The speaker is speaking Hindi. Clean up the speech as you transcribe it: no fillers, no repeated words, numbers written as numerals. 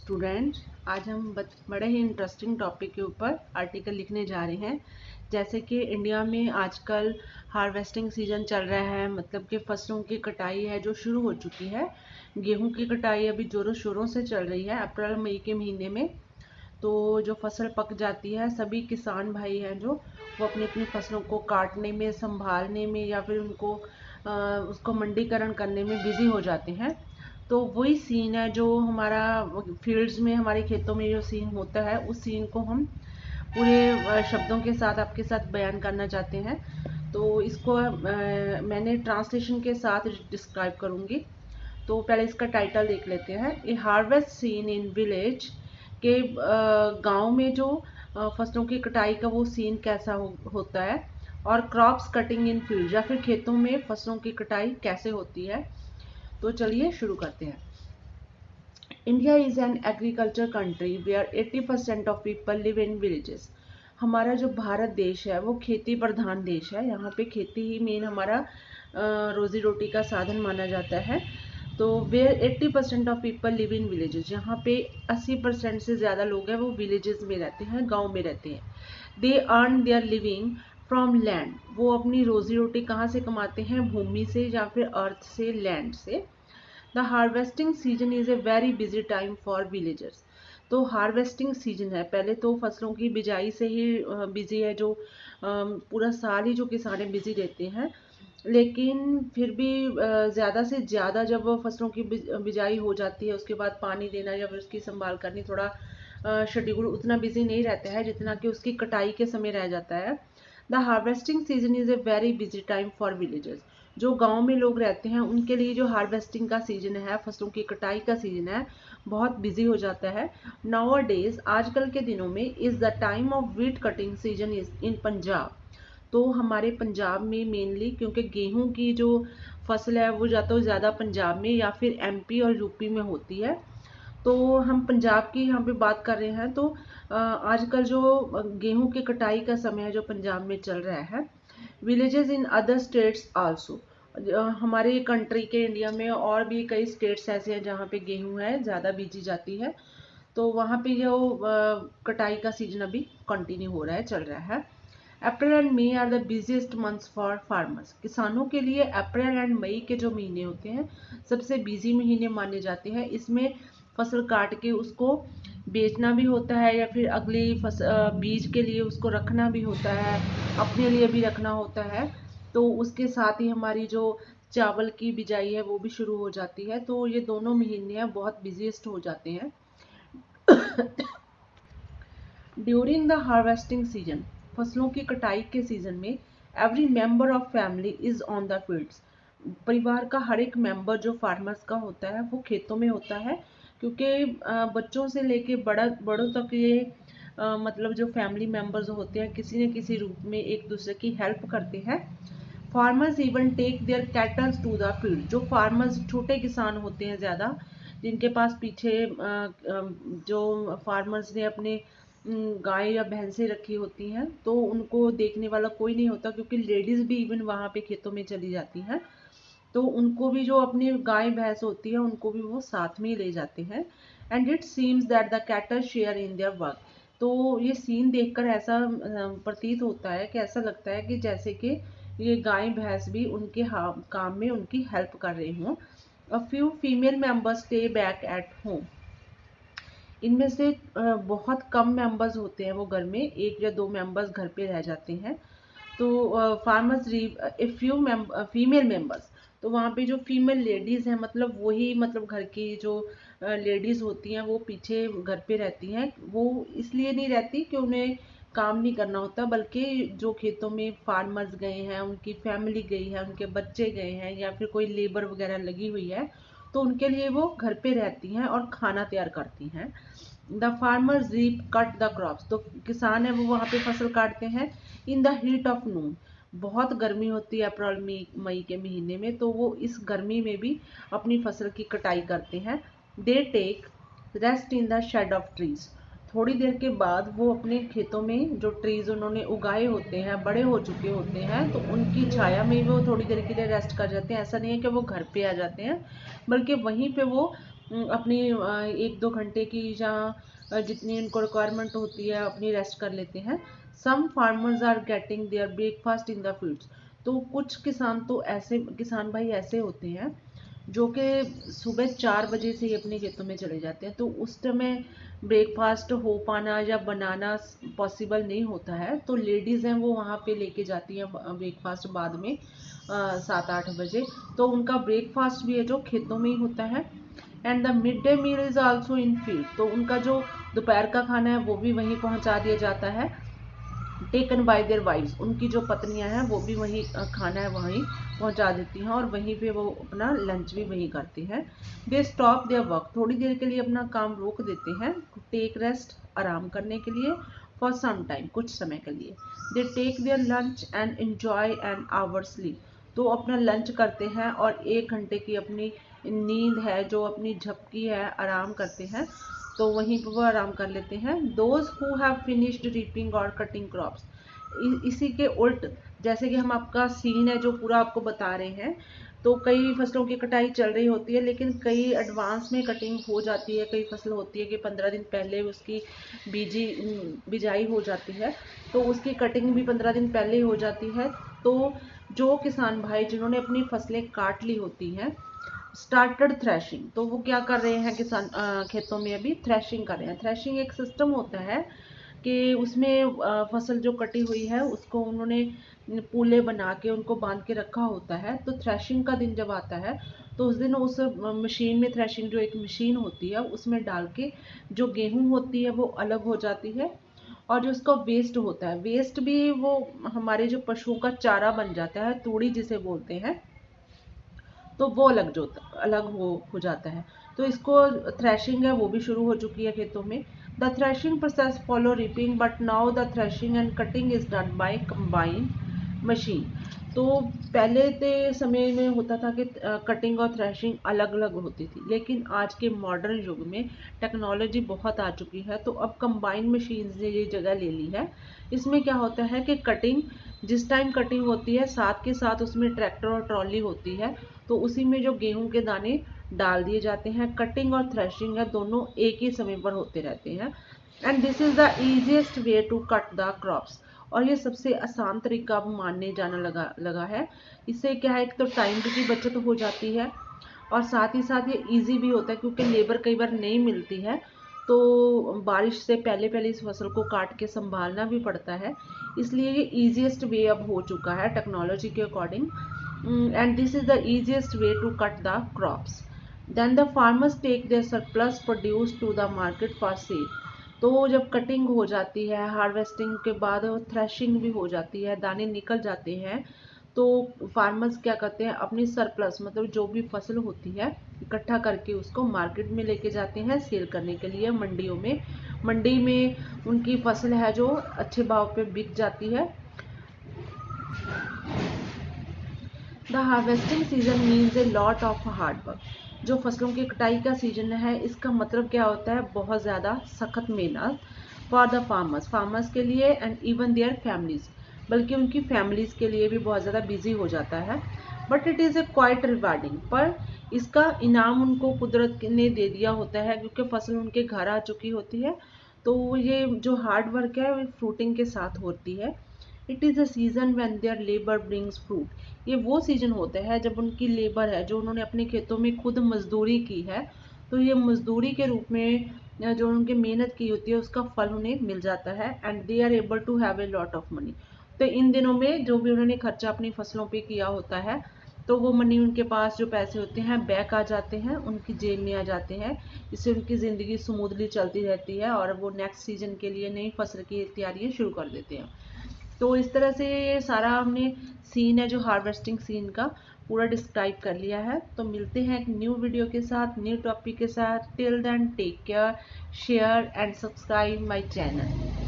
स्टूडेंट्स, आज हम बड़े ही इंटरेस्टिंग टॉपिक के ऊपर आर्टिकल लिखने जा रहे हैं। जैसे कि इंडिया में आजकल हार्वेस्टिंग सीजन चल रहा है, मतलब कि फसलों की कटाई है जो शुरू हो चुकी है। गेहूं की कटाई अभी जोरों शोरों से चल रही है अप्रैल मई के महीने में। तो जो फसल पक जाती है, सभी किसान भाई हैं जो वो अपनी अपनी फसलों को काटने में, संभालने में या फिर उसको मंडीकरण करने में बिजी हो जाते हैं। तो वही सीन है जो हमारा फील्ड्स में, हमारे खेतों में जो सीन होता है, उस सीन को हम पूरे शब्दों के साथ आपके साथ बयान करना चाहते हैं। तो इसको मैंने ट्रांसलेशन के साथ डिस्क्राइब करूंगी। तो पहले इसका टाइटल देख लेते हैं। ए हार्वेस्ट सीन इन विलेज, के गांव में जो फसलों की कटाई का वो सीन कैसा होता है, और क्रॉप्स कटिंग इन फील्ड, या फिर खेतों में फसलों की कटाई कैसे होती है। तो चलिए शुरू करते हैं। India is an agriculture country where 80% of people live in villages. हमारा जो भारत देश है वो खेती प्रधान देश है। यहाँ पे खेती ही मेन हमारा रोजी रोटी का साधन माना जाता है। तो where 80% of people live in villages, यहाँ पे 80% से ज़्यादा लोग हैं वो विलेजेस में रहते हैं, गांव में रहते हैं। They earn their living from land, वो अपनी रोजी रोटी कहाँ से कमाते हैं? भूमि से या फिर अर्थ से, लैंड से। The harvesting season is a very busy time for villagers. तो हार्वेस्टिंग सीजन है, पहले तो फसलों की बिजाई से ही बिजी है, जो पूरा साल ही जो किसान बिजी रहते हैं। लेकिन फिर भी ज़्यादा से ज़्यादा जब फसलों की बिजाई हो जाती है, उसके बाद पानी देना या फिर उसकी संभाल करनी, थोड़ा शेड्यूल उतना बिजी नहीं रहता है जितना कि उसकी कटाई के समय रह जाता है। The harvesting season is a very busy time for villagers. जो गांव में लोग रहते हैं उनके लिए जो हार्वेस्टिंग का सीजन है, फसलों की कटाई का सीजन है, बहुत बिजी हो जाता है। नाउ डेज, आजकल के दिनों में, is the time of wheat cutting season is in Punjab. तो हमारे पंजाब में मेनली, क्योंकि गेहूं की जो फसल है वो या तो ज़्यादा पंजाब में या फिर एमपी और यूपी में होती है। तो हम पंजाब की यहाँ पे बात कर रहे हैं। तो आजकल जो गेहूं की कटाई का समय है जो पंजाब में चल रहा है। Villages in other states also, हमारे कंट्री के, इंडिया में और भी कई स्टेट्स ऐसे हैं जहाँ पे गेहूं है ज़्यादा बीजी जाती है। तो वहाँ पे जो कटाई का सीजन अभी कंटिन्यू हो रहा है, चल रहा है। April and May are the busiest months for farmers. किसानों के लिए अप्रैल एंड मई के जो महीने होते हैं सबसे बिजी महीने माने जाते हैं। इसमें फसल काट के उसको बेचना भी होता है या फिर अगली बीज के लिए उसको रखना भी होता है, अपने लिए भी रखना होता है। तो उसके साथ ही हमारी जो चावल की बिजाई है वो भी शुरू हो जाती है। तो ये दोनों महीने हैं बहुत बिजीएस्ट हो जाते हैं। ड्यूरिंग द हार्वेस्टिंग सीजन, फसलों की कटाई के सीजन में, every member of family is on the fields. परिवार का हर एक मेंबर जो फार्मर्स का होता है वो खेतों में होता है, क्योंकि बच्चों से लेके बड़ों तक ये मतलब जो फैमिली मेंबर्स होते हैं किसी न किसी रूप में एक दूसरे की हेल्प करते हैं। Farmers even take their cattles to the field. जो फार्मर्स छोटे किसान होते हैं ज़्यादा, जिनके पास पीछे जो फार्मर्स ने अपने गाय या भैंसें रखी होती हैं, तो उनको देखने वाला कोई नहीं होता, क्योंकि लेडीज़ भी इवन वहाँ पे खेतों में चली जाती हैं। तो उनको भी जो अपनी गाय भैंस होती है उनको भी वो साथ में ही ले जाते हैं। And it seems that the cattle share in their work. तो ये सीन देखकर ऐसा प्रतीत होता है कि ऐसा लगता है कि जैसे कि ये गाय भैंस भी उनके काम में उनकी हेल्प कर रहे हों। A few female members stay back at home. इनमें से बहुत कम मेंबर्स होते हैं वो घर में, एक या दो मेंबर्स घर पे रह जाते हैं। तो farmers a few female members, तो वहाँ पे जो फीमेल लेडीज़ हैं, मतलब वही, मतलब घर की जो लेडीज़ होती हैं वो पीछे घर पे रहती हैं। वो इसलिए नहीं रहती कि उन्हें काम नहीं करना होता, बल्कि जो खेतों में फार्मर्स गए हैं, उनकी फैमिली गई है, उनके बच्चे गए हैं, या फिर कोई लेबर वगैरह लगी हुई है, तो उनके लिए वो घर पे रहती हैं और खाना तैयार करती हैं। The farmer reap cut the crops, तो किसान है वो वहाँ पे फसल काटते हैं। In the heat of noon, बहुत गर्मी होती है अप्रैल मई के महीने में, तो वो इस गर्मी में भी अपनी फसल की कटाई करते हैं। They take rest in the shade of trees, थोड़ी देर के बाद वो अपने खेतों में जो ट्रीज उन्होंने उगाए होते हैं, बड़े हो चुके होते हैं, तो उनकी छाया में वो थोड़ी देर के लिए रेस्ट कर जाते हैं। ऐसा नहीं है कि वो घर पे आ जाते हैं, बल्कि वहीं पे वो अपनी 1-2 घंटे की जहाँ जितनी उनको रिक्वायरमेंट होती है अपनी रेस्ट कर लेते हैं। Some farmers are getting their breakfast in the fields. तो कुछ किसान तो ऐसे किसान भाई ऐसे होते हैं जो कि सुबह 4 बजे से ही अपने खेतों में चले जाते हैं, तो उस समय ब्रेकफास्ट हो पाना या बनाना पॉसिबल नहीं होता है। तो लेडीज़ हैं वो वहाँ पे लेके जाती हैं ब्रेकफास्ट बाद में 7-8 बजे। तो उनका ब्रेकफास्ट भी है जो खेतों में ही होता है। And the mid day meal is also in field. तो उनका जो दोपहर का खाना है वो भी वहीं पहुँचा दिया जाता है। टेकन बाय देयर वाइफ्स, उनकी जो पत्नियां हैं वो भी वहीं खाना है वहीं पहुंचा देती हैं और वहीं पे वो अपना लंच भी वहीं करती हैं। दे स्टॉप देयर वर्क, थोड़ी देर के लिए अपना काम रोक देते हैं। टेक रेस्ट, आराम करने के लिए। फॉर सम टाइम, कुछ समय के लिए। They take their lunch and enjoy an hour sleep, तो अपना लंच करते हैं और 1 घंटे की अपनी नींद है जो अपनी झपकी है आराम करते हैं, तो वहीं पर वो आराम कर लेते हैं। Those who have finished reaping और कटिंग क्रॉप्स, इसी के उल्ट जैसे कि हम आपका सीन है जो पूरा आपको बता रहे हैं, तो कई फसलों की कटाई चल रही होती है लेकिन कई एडवांस में कटिंग हो जाती है। कई फसल होती है कि 15 दिन पहले उसकी बिजाई हो जाती है, तो उसकी कटिंग भी 15 दिन पहले ही हो जाती है। तो जो किसान भाई जिन्होंने अपनी फसलें काट ली होती हैं, स्टार्टेड थ्रेशिंग, तो वो क्या कर रहे हैं किसान खेतों में अभी थ्रेशिंग कर रहे हैं। थ्रेशिंग एक सिस्टम होता है कि उसमें फसल जो कटी हुई है उसको उन्होंने पूले बना के उनको बांध के रखा होता है। तो थ्रेशिंग का दिन जब आता है तो उस दिन उस मशीन में, थ्रेशिंग जो एक मशीन होती है उसमें डाल के जो गेहूं होती है वो अलग हो जाती है, और जो उसका वेस्ट होता है, वेस्ट भी वो हमारे जो पशुओं का चारा बन जाता है, तूड़ी जिसे बोलते हैं, तो वो अलग हो जाता है। तो इसको थ्रेशिंग है वो भी शुरू हो चुकी है खेतों में। The threshing process follow ripping, but now the threshing and cutting is done by combine machine. तो पहले के समय में होता था कि कटिंग और थ्रेशिंग अलग अलग होती थी, लेकिन आज के मॉडर्न युग में टेक्नोलॉजी बहुत आ चुकी है, तो अब कंबाइन मशीन ने ये जगह ले ली है। इसमें क्या होता है कि कटिंग, जिस टाइम कटिंग होती है साथ के साथ उसमें ट्रैक्टर और ट्रॉली होती है, तो उसी में जो गेहूं के दाने डाल दिए जाते हैं। कटिंग और थ्रेशिंग है दोनों एक ही समय पर होते रहते हैं। And this is the easiest way to cut the crops, और ये सबसे आसान तरीका अब मानने जाना लगा है। इससे क्या है, एक तो टाइम की बचत हो जाती है और साथ ही साथ ये इजी भी होता है क्योंकि लेबर कई बार नहीं मिलती है, तो बारिश से पहले पहले इस फसल को काट के संभालना भी पड़ता है। इसलिए ये इजीएस्ट वे अब हो चुका है टेक्नोलॉजी के according. And this is the easiest way to cut the crops. Then the farmers take their surplus produce to the market for sale. तो जब कटिंग हो जाती है, हार्वेस्टिंग के बाद थ्रेशिंग भी हो जाती है, दाने निकल जाते हैं, तो फार्मर्स क्या करते हैं, अपनी सरप्लस मतलब जो भी फसल होती है इकट्ठा करके उसको मार्केट में लेके जाते हैं सेल करने के लिए। मंडियों में, मंडी में उनकी फसल है जो अच्छे भाव पे बिक जाती है। The harvesting season means A lot of hard work. जो फसलों की कटाई का सीजन है इसका मतलब क्या होता है, बहुत ज़्यादा सख्त मेहनत फॉर द फार्मर्स के लिए एंड इवन देयर फैमिलीज, बल्कि उनकी फैमिलीज के लिए भी बहुत ज़्यादा बिजी हो जाता है। But it is a quite rewarding, पर इसका इनाम उनको कुदरत ने दे दिया होता है क्योंकि फसल उनके घर आ चुकी होती है। तो ये जो हार्ड वर्क है वो फ्रूटिंग के साथ होती है। It is a season when their labour brings fruit. ये वो सीजन होता है जब उनकी लेबर है जो उन्होंने अपने खेतों में खुद मजदूरी की है, तो ये मजदूरी के रूप में जो उनकी मेहनत की होती है उसका फल उन्हें मिल जाता है। And they are able to have a lot of money. तो इन दिनों में जो भी उन्होंने खर्चा अपनी फसलों पे किया होता है, तो वो मनी उनके पास जो पैसे होते हैं बैक आ जाते हैं, उनकी जेब में आ जाते हैं। इससे उनकी ज़िंदगी स्मूथली चलती रहती है और वो नेक्स्ट सीजन के लिए नई फसल की तैयारियां शुरू कर देते हैं। तो इस तरह से ये सारा हमने सीन है जो हार्वेस्टिंग सीन का पूरा डिस्क्राइब कर लिया है। तो मिलते हैं एक न्यू वीडियो के साथ, न्यू टॉपिक के साथ। Till then take care, share and subscribe my channel.